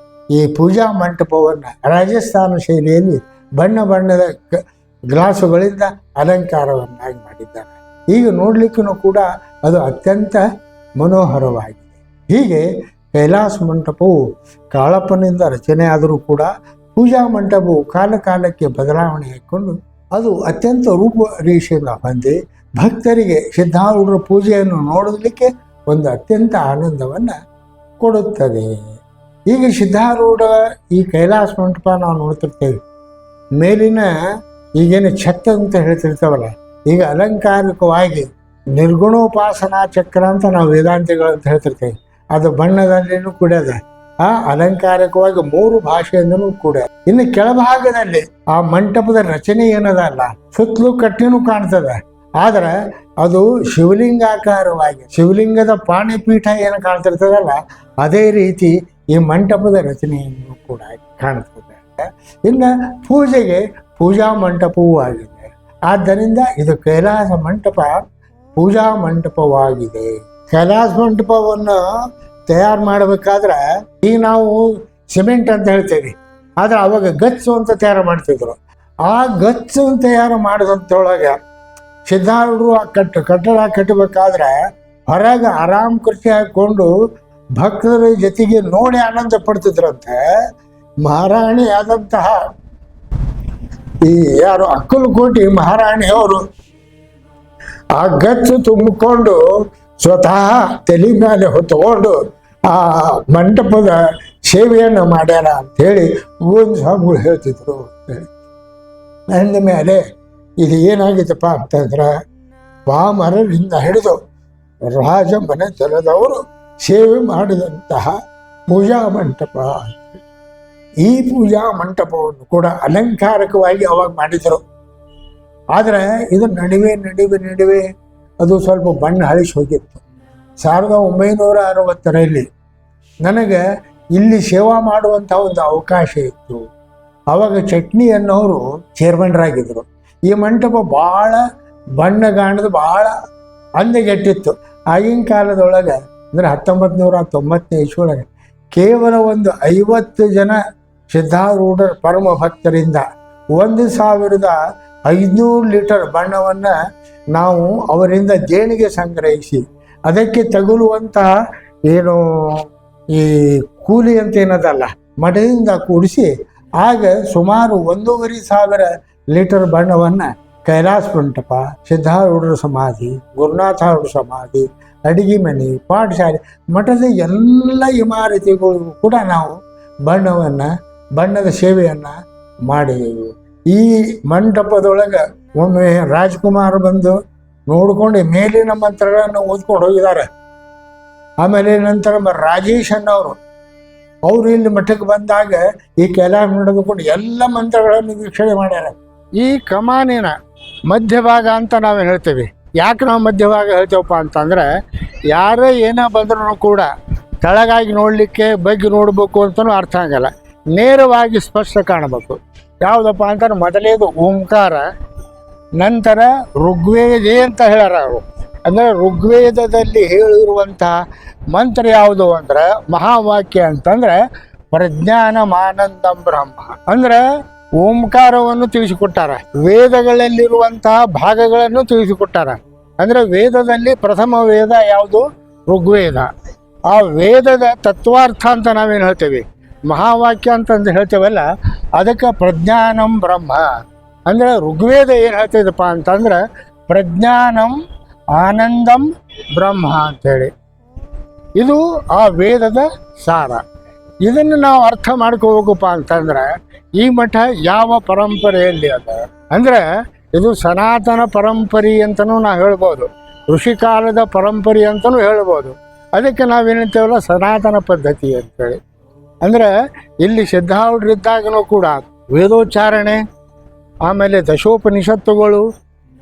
ಈ ಪೂಜಾ ಮಂಟಪವನ್ನು ರಾಜಸ್ಥಾನ ಶೈಲಿಯಲ್ಲಿ ಬಣ್ಣ ಬಣ್ಣದ ಗ್ಲಾಸುಗಳಿಂದ ಅಲಂಕಾರವನ್ನಾಗಿ ಮಾಡಿದ್ದಾರೆ. ಈಗ ನೋಡ್ಲಿಕ್ಕೂ ಕೂಡ ಅದು ಅತ್ಯಂತ ಮನೋಹರವಾಗಿದೆ. ಹೀಗೆ ಕೈಲಾಸ ಮಂಟಪವು ಕಾಳಪ್ಪನಿಂದ ರಚನೆ ಆದರೂ ಕೂಡ ಪೂಜಾ ಮಂಟಪವು ಕಾಲಕ್ಕೆ ಬದಲಾವಣೆ ಹಾಕ್ಕೊಂಡು ಅದು ಅತ್ಯಂತ ರೂಪರೇಷೆಯಿಂದ ಹೊಂದಿ ಭಕ್ತರಿಗೆ ಸಿದ್ಧಾರೂಢರ ಪೂಜೆಯನ್ನು ನೋಡಲಿಕ್ಕೆ ಒಂದು ಅತ್ಯಂತ ಆನಂದವನ್ನು ಕೊಡುತ್ತದೆ. ಈಗ ಸಿದ್ಧಾರೂಢ ಈ ಕೈಲಾಸ ಮಂಟಪ ನಾವು ನೋಡ್ತಿರ್ತೇವೆ. ಮೇಲಿನ ಈಗೇನು ಛತ್ತ ಅಂತ ಹೇಳ್ತಿರ್ತೇವಲ್ಲ, ಈಗ ಅಲಂಕಾರಿಕವಾಗಿ ನಿರ್ಗುಣೋಪಾಸನಾ ಚಕ್ರ ಅಂತ ನಾವು ವೇದಾಂತಿಗಳು ಅಂತ ಹೇಳ್ತಿರ್ತೇವೆ. ಅದು ಬಣ್ಣದಲ್ಲಿನೂ ಕೂಡ ಇದೆ. ಆ ಅಲಂಕಾರಿಕವಾಗಿ 3 ಭಾಷೆಯಿಂದನೂ ಕೂಡ. ಇನ್ನು ಕೆಳಭಾಗದಲ್ಲಿ ಆ ಮಂಟಪದ ರಚನೆ ಏನದಲ್ಲ, ಸುತ್ತಲೂ ಕಟ್ಟಿನೂ ಕಾಣ್ತದೆ. ಆದ್ರೆ ಅದು ಶಿವಲಿಂಗಾಕಾರವಾಗಿ, ಶಿವಲಿಂಗದ ಪಾಣಿಪೀಠ ಏನು ಕಾಣ್ತಿರ್ತದಲ್ಲ, ಅದೇ ರೀತಿ ಈ ಮಂಟಪದ ರಚನೆಯನ್ನು ಕೂಡ ಕಾಣ್ತದೆ. ಇನ್ನು ಪೂಜೆಗೆ ಪೂಜಾ ಮಂಟಪವೂ ಆಗಿದೆ. ಆದ್ದರಿಂದ ಇದು ಕೈಲಾಸ ಮಂಟಪ ಪೂಜಾ ಮಂಟಪವಾಗಿದೆ. ಕೈಲಾಸ ಮಂಟಪವನ್ನು ತಯಾರು ಮಾಡಬೇಕಾದ್ರೆ ಈಗ ನಾವು ಸಿಮೆಂಟ್ ಅಂತ ಹೇಳ್ತೇವೆ, ಆದ್ರೆ ಅವಾಗ ಗಚ್ಚು ಅಂತ ತಯಾರು ಮಾಡ್ತಿದ್ರು. ಆ ಗಚ್ಚು ತಯಾರು ಮಾಡಿದಂಥೊಳಗೆ ಸಿದ್ಧಾರೂಢರು ಆ ಕಟ್ಟಡ ಕಟ್ಟಬೇಕಾದ್ರೆ ಹೊರಗೆ ಆರಾಮ್ ಕುರ್ಚಿ ಹಾಕೊಂಡು ಭಕ್ತರ ಜೊತೆಗೆ ನೋಡಿ ಆನಂದ ಪಡ್ತಿದ್ರಂತೆ. ಮಹಾರಾಣಿ ಆದಂತಹ ಈ ಯಾರು ಅಕ್ಕಲಕೋಟೆ ಮಹಾರಾಣಿಯವರು ಆ ಗಚ್ಚು ತುಂಬಿಕೊಂಡು ಸ್ವತಃ ತಲೆ ಮೇಲೆ ಹೊತ್ತುಕೊಂಡು ಆ ಮಂಟಪದ ಸೇವೆಯನ್ನು ಮಾಡ್ಯಾರ ಅಂಥೇಳಿ ಗೋವಿಂದ ಸ್ವಾಮಿಗಳು ಹೇಳ್ತಿದ್ರು. ಅಂದ ಮೇಲೆ ಇದು ಏನಾಗಿತ್ತಪ್ಪ ಅಂತಂದ್ರೆ, ವಾಮರರಿಂದ ಹಿಡಿದು ರಾಜಮನೆ ತಲದವರು ಸೇವೆ ಮಾಡಿದಂತಹ ಪೂಜಾ ಮಂಟಪ. ಈ ಪೂಜಾ ಮಂಟಪವನ್ನು ಕೂಡ ಅಲಂಕಾರಿಕವಾಗಿ ಅವಾಗ ಮಾಡಿದರು. ಆದರೆ ಇದು ನಡುವೆ ಅದು ಸ್ವಲ್ಪ ಬಣ್ಣ ಹಳಿಸಿ ಹೋಗಿತ್ತು. 1960ರಲ್ಲಿ ನನಗೆ ಇಲ್ಲಿ ಸೇವಾ ಮಾಡುವಂಥ ಒಂದು ಅವಕಾಶ ಇತ್ತು. ಆವಾಗ ಚಟ್ನಿ ಅನ್ನೋರು ಚೇರ್ಮನ್ರಾಗಿದ್ದರು. ಈ ಮಂಟಪ ಭಾಳ ಬಣ್ಣಗಾಣದ ಭಾಳ ಅಂದಗೆಟ್ಟಿತ್ತು. ಆಗಿನ ಕಾಲದೊಳಗೆ ಅಂದರೆ 1990ನೇ ಇಸ್ವಿಯೊಳಗೆ ಕೇವಲ ಒಂದು 50 ಜನ ಸಿದ್ಧಾರೂಢರ ಪರಮ ಭಕ್ತರಿಂದ 1500 ಲೀಟರ್ ಬಣ್ಣವನ್ನು ನಾವು ಅವರಿಂದ ದೇಣಿಗೆ ಸಂಗ್ರಹಿಸಿ ಅದಕ್ಕೆ ತಗುಲುವಂತಹ ಏನು ಈ ಕೂಲಿ ಅಂತ ಏನದಲ್ಲ ಮಠದಿಂದ ಕೂಡಿಸಿ ಆಗ ಸುಮಾರು 1500 ಲೀಟರ್ ಬಣ್ಣವನ್ನು ಕೈಲಾಸ ಮಂಟಪ, ಸಿದ್ಧಾರೂಢರ ಸಮಾಧಿ, ಗುರುನಾಥರ ಸಮಾಧಿ, ಅಡಿಗೆ ಮನೆ, ಪಾಠಶಾಲೆ, ಮಠದ ಎಲ್ಲ ಇಮಾರತಿಗಳಿಗೂ ಕೂಡ ನಾವು ಬಣ್ಣದ ಸೇವೆಯನ್ನು ಮಾಡಿದೆವು. ಈ ಮಂಟಪದೊಳಗೆ ಒಮ್ಮೆ ರಾಜ್ಕುಮಾರ್ ಬಂದು ನೋಡ್ಕೊಂಡು ಮೇಲಿನ ಮಂತ್ರಗಳನ್ನು ಓದ್ಕೊಂಡು ಹೋಗಿದ್ದಾರೆ. ಆಮೇಲೆ ನಂತರ ರಾಜೇಶ್ ಅನ್ನೋರು ಅವರು ಇಲ್ಲಿ ಮಠಕ್ಕೆ ಬಂದಾಗ ಈ ಕೈಲಾಸ ಮಂಟಪಕೊಂಡು ಎಲ್ಲ ಮಂತ್ರಗಳನ್ನು ವೀಕ್ಷಣೆ ಮಾಡ್ಯಾರ. ಈ ಕಮಾನಿನ ಮಧ್ಯಭಾಗ ಅಂತ ನಾವು ಹೇಳ್ತೇವೆ. ಯಾಕೆ ನಾವು ಮಧ್ಯಭಾಗ ಹೇಳ್ತೇವಪ್ಪ ಅಂತಂದರೆ, ಯಾರೇ ಏನೋ ಬಂದ್ರೂ ಕೂಡ ಕೆಳಗಾಗಿ ನೋಡಲಿಕ್ಕೆ ಬಗ್ಗೆ ನೋಡಬೇಕು ಅಂತಲೂ ಅರ್ಥ ಆಗಲ್ಲ, ನೇರವಾಗಿ ಸ್ಪಷ್ಟ ಕಾಣಬೇಕು. ಯಾವುದಪ್ಪ ಅಂತಂದ್ರೆ ಮೊದಲೇದು ಓಂಕಾರ, ನಂತರ ಋಗ್ವೇದೇ ಅಂತ ಹೇಳ್ಯಾರ ಅವರು. ಅಂದರೆ ಋಗ್ವೇದದಲ್ಲಿ ಹೇಳಿರುವಂತಹ ಮಂತ್ರ ಯಾವುದು ಅಂದ್ರೆ ಮಹಾವಾಕ್ಯ ಅಂತಂದರೆ ಪ್ರಜ್ಞಾನಮಾನಂದಂ ಬ್ರಹ್ಮ. ಅಂದರೆ ಓಂಕಾರವನ್ನು ತಿಳಿಸಿಕೊಟ್ಟಾರ. ವೇದಗಳಲ್ಲಿರುವಂತಹ ಭಾಗಗಳನ್ನು ತಿಳಿಸಿಕೊಟ್ಟಾರ. ಅಂದರೆ ವೇದದಲ್ಲಿ ಪ್ರಥಮ ವೇದ ಯಾವುದು? ಋಗ್ವೇದ. ಆ ವೇದದ ತತ್ವಾರ್ಥ ಅಂತ ನಾವೇನು ಹೇಳ್ತೇವೆ, ಮಹಾವಾಕ್ಯ ಅಂತಂದು ಹೇಳ್ತೇವಲ್ಲ, ಅದಕ್ಕೆ ಪ್ರಜ್ಞಾನಂ ಬ್ರಹ್ಮ ಅಂದರೆ ಋಗ್ವೇದ ಏನು ಹೇಳ್ತಿದಪ್ಪ ಅಂತಂದ್ರೆ ಪ್ರಜ್ಞಾನಂ ಆನಂದಂ ಬ್ರಹ್ಮ ಅಂಥೇಳಿ. ಇದು ಆ ವೇದದ ಸಾರ. ಇದನ್ನು ನಾವು ಅರ್ಥ ಮಾಡ್ಕೋಬೇಕಪ್ಪ ಅಂತಂದ್ರೆ ಈ ಮಠ ಯಾವ ಪರಂಪರೆಯಲ್ಲಿ ಅದ ಅಂದರೆ ಇದು ಸನಾತನ ಪರಂಪರೆ ಅಂತಲೂ ನಾವು ಹೇಳ್ಬೋದು, ಋಷಿಕಾಲದ ಪರಂಪರೆ ಅಂತಲೂ ಹೇಳ್ಬೋದು. ಅದಕ್ಕೆ ನಾವೇನಂತೇವಲ್ಲ ಸನಾತನ ಪದ್ಧತಿ ಅಂತೇಳಿ. ಅಂದರೆ ಇಲ್ಲಿ ಸಿದ್ಧಾರೂಢರಿದ್ದಾಗಲೂ ಕೂಡ ವೇದೋಚ್ಚಾರಣೆ, ಆಮೇಲೆ ದಶೋಪನಿಷತ್ತುಗಳು,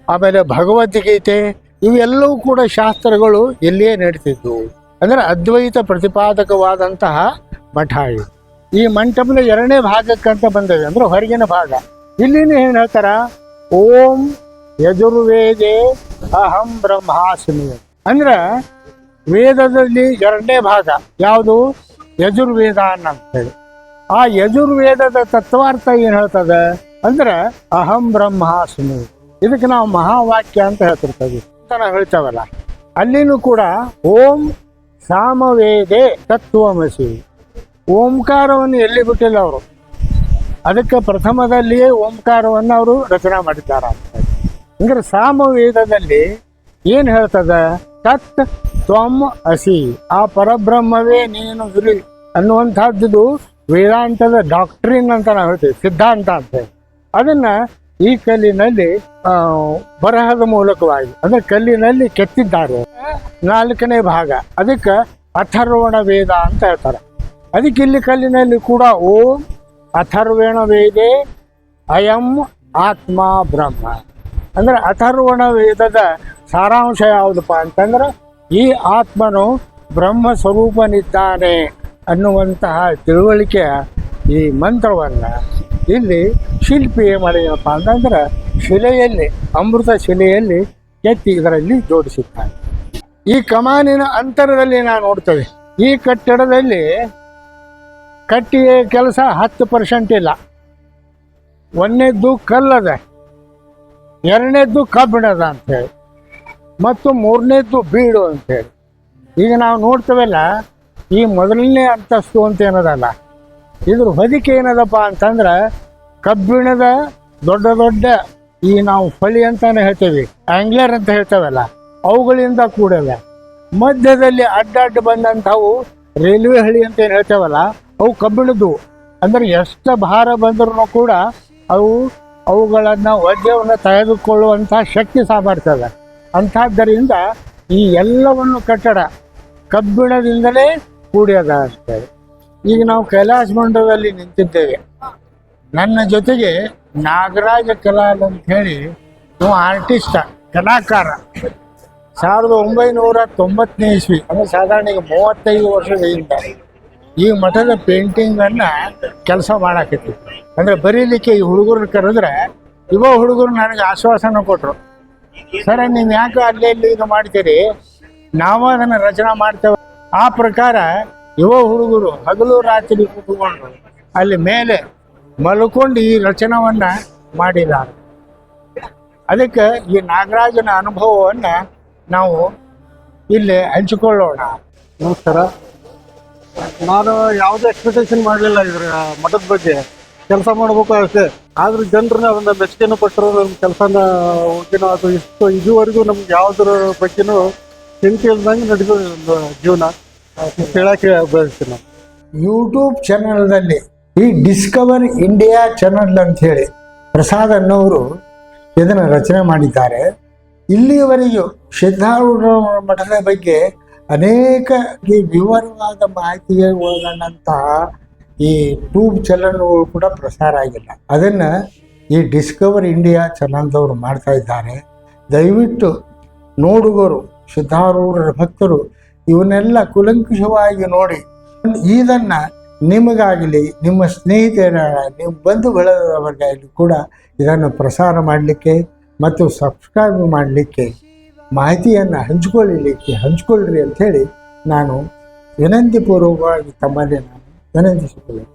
ಆಮೇಲೆ ಭಗವದ್ಗೀತೆ ಇವೆಲ್ಲವೂ ಕೂಡ ಶಾಸ್ತ್ರಗಳು ಇಲ್ಲಿಯೇ ನಡೀತಿದ್ವು. ಅಂದರೆ ಅದ್ವೈತ ಪ್ರತಿಪಾದಕವಾದಂತಹ ಮಠ ಇದು. ಈ ಮಂಟಪದ 2ನೇ ಭಾಗಕ್ಕಂತ ಬಂದಿದೆ, ಅಂದರೆ ಹೊರಗಿನ ಭಾಗ. ಇಲ್ಲಿನ ಏನು ಹೇಳ್ತಾರ, ಓಂ ಯಜುರ್ವೇದೇ ಅಹಂ ಬ್ರಹ್ಮಾಸ್ಮಿ. ಅಂದ್ರೆ ವೇದದಲ್ಲಿ 2ನೇ ಭಾಗ ಯಾವುದು, ಯಜುರ್ವೇದ ಅಂತೇಳಿ. ಆ ಯಜುರ್ವೇದದ ತತ್ವಾರ್ಥ ಏನು ಹೇಳ್ತದೆ ಅಂದ್ರೆ ಅಹಂ ಬ್ರಹ್ಮಾಸ್ಮಿ. ಇದಕ್ಕೆ ನಾವು ಮಹಾವಾಕ್ಯ ಅಂತ ಹೇಳ್ತಿರ್ತೀವಿ ಅಂತ ನಾವು ಹೇಳ್ತೇವಲ್ಲ. ಅಲ್ಲಿನೂ ಕೂಡ ಓಂ ಸಾಮವೇದೇ ತತ್ವಮಸಿ, ಓಂಕಾರವನ್ನು ಎಲ್ಲಿ ಬಿಟ್ಟಿಲ್ಲ ಅವರು. ಅದಕ್ಕೆ ಪ್ರಥಮದಲ್ಲಿಯೇ ಓಂಕಾರವನ್ನು ಅವರು ರಚನೆ ಮಾಡಿದ್ದಾರೆ ಅಂತ. ಅಂದ್ರೆ ಸಾಮವೇದದಲ್ಲಿ ಏನು ಹೇಳ್ತದೆ, ತತ್ ತ್ವಂ ಅಸಿ, ಆ ಪರಬ್ರಹ್ಮವೇ ನೀನು ಇರಿ ಅನ್ನುವಂಥದ್ದು ವೇದಾಂತದ ಡಾಕ್ಟ್ರಿನ್ ಅಂತ ನಾವು ಹೇಳ್ತೀವಿ, ಸಿದ್ಧಾಂತ ಅಂತ. ಅದನ್ನು ಈ ಕಲ್ಲಿನಲ್ಲಿ ಬರಹದ ಮೂಲಕವಾಗಿ ಅಂದರೆ ಕಲ್ಲಿನಲ್ಲಿ ಕೆತ್ತಿದ್ದಾರೆ. 4ನೇ ಭಾಗ ಅದಕ್ಕೆ ಅಥರ್ವಣ ವೇದ ಅಂತ ಹೇಳ್ತಾರೆ. ಅದಕ್ಕೆ ಇಲ್ಲಿ ಕಲ್ಲಿನಲ್ಲಿ ಕೂಡ ಓಂ ಅಥರ್ವಣ ವೇದೇ ಅಯಂ ಆತ್ಮ ಬ್ರಹ್ಮ. ಅಂದರೆ ಅಥರ್ವಣ ವೇದದ ಸಾರಾಂಶ ಯಾವುದಪ್ಪ ಅಂತಂದ್ರೆ ಈ ಆತ್ಮನು ಬ್ರಹ್ಮ ಸ್ವರೂಪನಿದ್ದಾನೆ ಅನ್ನುವಂತಹ ತಿಳುವಳಿಕೆಯ ಈ ಮಂತ್ರವನ್ನು ಇಲ್ಲಿ ಶಿಲ್ಪಿ ಏನು ಮಾಡಿದಪ್ಪ ಅಂತಂದ್ರೆ ಶಿಲೆಯಲ್ಲಿ, ಅಮೃತ ಶಿಲೆಯಲ್ಲಿ ಕೆತ್ತಿ ಇದರಲ್ಲಿ ಜೋಡಿಸುತ್ತಾನೆ. ಈ ಕಮಾನಿನ ಅಂತರದಲ್ಲಿ ನಾವು ನೋಡ್ತೇವೆ, ಈ ಕಟ್ಟಡದಲ್ಲಿ ಕಟ್ಟಿಗೆ ಕೆಲಸ 10% ಇಲ್ಲ. 1ನೇದ್ದು ಕಲ್ಲದ, 2ನೇದ್ದು ಕಬ್ಬಿಣದ ಅಂತೇಳಿ, ಮತ್ತು 3ನೇದ್ದು ಬೀಡು ಅಂತೇಳಿ. ಈಗ ನಾವು ನೋಡ್ತೇವಲ್ಲ, ಈ ಮೊದಲನೇ ಅಂತಸ್ತು ಅಂತ ಏನದಲ್ಲ, ಇದ್ರ ಹೊದಿಕೆ ಏನದಪ್ಪ ಅಂತಂದ್ರೆ ಕಬ್ಬಿಣದ ದೊಡ್ಡ ದೊಡ್ಡ ಈ ನಾವು ಫಳಿ ಅಂತಾನೆ ಹೇಳ್ತೇವೆ, ಆಂಗ್ಲರ್ ಅಂತ ಹೇಳ್ತೇವಲ್ಲ, ಅವುಗಳಿಂದ ಕೂಡವೆ. ಮಧ್ಯದಲ್ಲಿ ಅಡ್ಡ ಬಂದಂಥವು ರೈಲ್ವೆ ಹಳಿ ಅಂತ ಏನು ಹೇಳ್ತೇವಲ್ಲ, ಅವು ಕಬ್ಬಿಣದ್ದು. ಅಂದರೆ ಎಷ್ಟು ಭಾರ ಬಂದರೂ ಕೂಡ ಅವುಗಳನ್ನು ವಜ್ರವನ್ನು ತೆಗೆದುಕೊಳ್ಳುವಂಥ ಶಕ್ತಿ ಸಾಮರ್ಥ್ಯ ಅದ. ಅಂಥದ್ದರಿಂದ ಈ ಎಲ್ಲವನ್ನು ಕಟ್ಟಡ ಕಬ್ಬಿಣದಿಂದಲೇ ಕೂಡ್ಯದ ಅಂತೇಳಿ. ಈಗ ನಾವು ಕೈಲಾಸ ಮಂಡಪದಲ್ಲಿ ನಿಂತಿದ್ದೇವೆ. ನನ್ನ ಜೊತೆಗೆ ನಾಗರಾಜ ಕಲಾಲ್ ಅಂತ ಹೇಳಿ ಆರ್ಟಿಸ್ಟ್, ಕಲಾಕಾರ, 1990ನೇ ಇಸ್ವಿ ಅಂದರೆ ಸಾಧಾರಣ ಈಗ 35 ವರ್ಷದ ಹಿಂದೆ ಈ ಮಠದ ಪೇಂಟಿಂಗನ್ನು ಕೆಲಸ ಮಾಡಾಕತ್ತಿ. ಅಂದರೆ ಬರೀಲಿಕ್ಕೆ ಈ ಹುಡುಗರನ್ನ ಕರೆದ್ರೆ ಹುಡುಗರು ನನಗೆ ಆಶ್ವಾಸನ ಕೊಟ್ಟರು, ಸರ್ ನೀವು ಯಾಕೆ ಅಲ್ಲೇ ಇಲ್ಲಿ ಇದು ಮಾಡ್ತೀರಿ, ನಾವು ಅದನ್ನು ರಚನೆ ಮಾಡ್ತೇವೆ. ಆ ಪ್ರಕಾರ ಹುಡುಗರು ಹಗಲು ರಾತ್ರಿ ಕೂತ್ಕೊಂಡು ಅಲ್ಲಿ ಮೇಲೆ ಮಲ್ಕೊಂಡು ಈ ರಚನವನ್ನು ಮಾಡಿದ್ದಾರೆ. ಅದಕ್ಕೆ ಈ ನಾಗರಾಜನ ಅನುಭವವನ್ನು ನಾವು ಇಲ್ಲಿ ಹಂಚಿಕೊಳ್ಳೋಣ. ನಮಸ್ಕಾರ. ನಾನು ಯಾವುದೇ ಎಕ್ಸ್ಪೆಕ್ಟೇಷನ್ ಮಾಡಲಿಲ್ಲ ಇದ್ರ ಮಠದ ಬಗ್ಗೆ. ಕೆಲಸ ಮಾಡಬೇಕು ಅಷ್ಟೇ. ಆದ್ರೆ ಜನರನ್ನ ಅದನ್ನ ಮೆಚ್ಚುಗೆನೂ ಪಟ್ಟರು. ನಮ್ಮ ಕೆಲಸನ ಹೋಗಿನೋ ಅದು ಇದುವರೆಗೂ ನಮ್ಗೆ ಯಾವುದ್ರ ಬಗ್ಗೆನೂ ಚಿಂತೆ ಇಲ್ದಂಗೆ ನಡೆದು ಜೀವನ ಹೇಳಕ್ಕೆ ಬಯಸ್ತೀನಿ ನಾನು. ಯೂಟ್ಯೂಬ್ ಚಾನಲ್ನಲ್ಲಿ ಈ ಡಿಸ್ಕವರ್ ಇಂಡಿಯಾ ಚಾನಲ್ ಅಂತ ಹೇಳಿ ಪ್ರಸಾದ್ ಅನ್ನೋರು ಇದನ್ನು ರಚನೆ ಮಾಡಿದ್ದಾರೆ. ಇಲ್ಲಿಯವರೆಗೂ ಸಿದ್ಧಾರೂಢ ಮಠದ ಬಗ್ಗೆ ಅನೇಕ ವಿವರವಾದ ಮಾಹಿತಿಗೆ ಒಳಗೊಂಡಂತಹ ಈ ಟ್ಯೂಬ್ ಚಾನಲ್ಗಳು ಕೂಡ ಪ್ರಸಾರ ಆಗಿಲ್ಲ. ಅದನ್ನು ಈ ಡಿಸ್ಕವರ್ ಇಂಡಿಯಾ ಚಾನಲ್ದವರು ಮಾಡ್ತಾ ಇದ್ದಾರೆ. ದಯವಿಟ್ಟು ನೋಡುಗರು, ಸಿದ್ಧಾರೂಢರ ಭಕ್ತರು ಇವನ್ನೆಲ್ಲ ಕುಲಂಕುಷವಾಗಿ ನೋಡಿ ಇದನ್ನು ನಿಮಗಾಗಲಿ, ನಿಮ್ಮ ಸ್ನೇಹಿತರ, ನಿಮ್ಮ ಬಂಧು ಬಳಗದವರಿಗಾಗಲಿ ಕೂಡ ಇದನ್ನು ಪ್ರಸಾರ ಮಾಡಲಿಕ್ಕೆ ಮತ್ತು ಸಬ್ಸ್ಕ್ರೈಬ್ ಮಾಡಲಿಕ್ಕೆ, ಮಾಹಿತಿಯನ್ನು ಹಂಚ್ಕೊಳ್ಳ್ರಿ ಅಂಥೇಳಿ ನಾನು ವಿನಂತಿಪೂರ್ವಕವಾಗಿ ತಮ್ಮಲ್ಲಿ ನಾನು ವಿನಂತಿಸಿಕೊಳ್ಳುತ್ತೇನೆ.